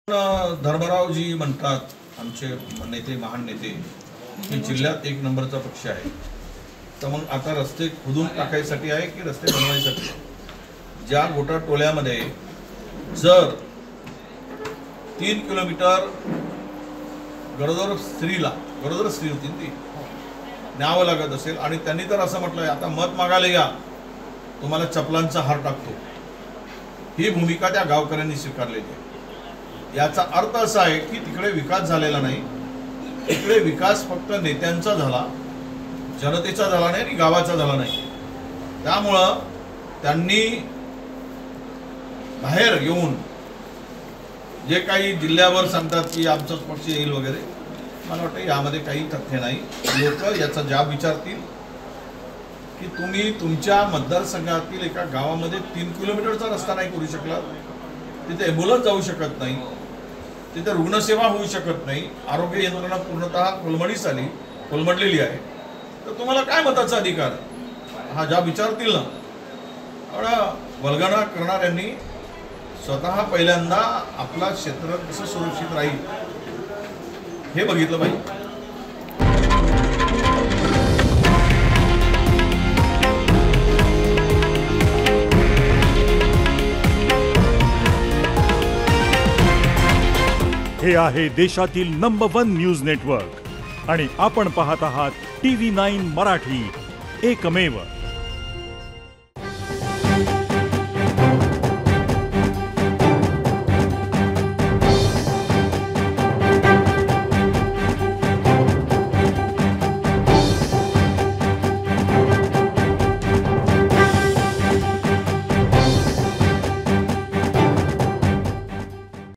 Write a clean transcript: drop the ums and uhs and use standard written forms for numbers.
धर्मरावजी म्हणतात आमचे नेते महान नेते की जिल्ह्यात एक नंबरचा पक्ष आहे। तर मग आता रस्ते खोदून टाकायसाठी आहे की रस्ते बनवायसाठी? ज्या गोटा टोल्यामध्ये जर 3 किलोमीटर गरोदर स्त्री होती ती न्यावं लागत असेल आणि त्यांनी तर असं म्हटलंय आता मत मागायला या तुम्हाला चपलांचा हार टाकतो, ही भूमिका त्या गावकऱ्यांनी स्वीकारलेली आहे। याचा अर्थ असा आहे की तिकडे विकास झालेला नाही, तिकडे विकास फक्त नेत्यांचा झाला, जनतेचा झाला नाही आणि गावाचा झाला नाही। त्यामुळं त्यांनी बाहेर येऊन जे काही जिल्ह्यावर सांगतात की आमचाच पक्ष येईल वगैरे, मला वाटतं यामध्ये काही तथ्य नाही। लोक याचा जाब विचारतील की तुम्ही तुमच्या मतदारसंघातील एका गावामध्ये 3 किलोमीटरचा रस्ता नाही करू शकला, तिथे ॲम्ब्युलन्स जाऊ शकत नाही, तिथे रुग्णसेवा होऊ शकत नाही, आरोग्य यंत्रणा पूर्णतः कोलमडलेली आहे, तर तुम्हाला काय मताचा अधिकार? हा जाब विचारतील ना। पण वल्गना करणाऱ्यांनी स्वतः पहिल्यांदा आपला क्षेत्र कसं सुरक्षित राहील हे बघितलं पाहिजे। हे आहे देशातील नंबर 1 न्यूज नेटवर्क आणि आपण पाहत आहात TV9 मराठी, एकमेव।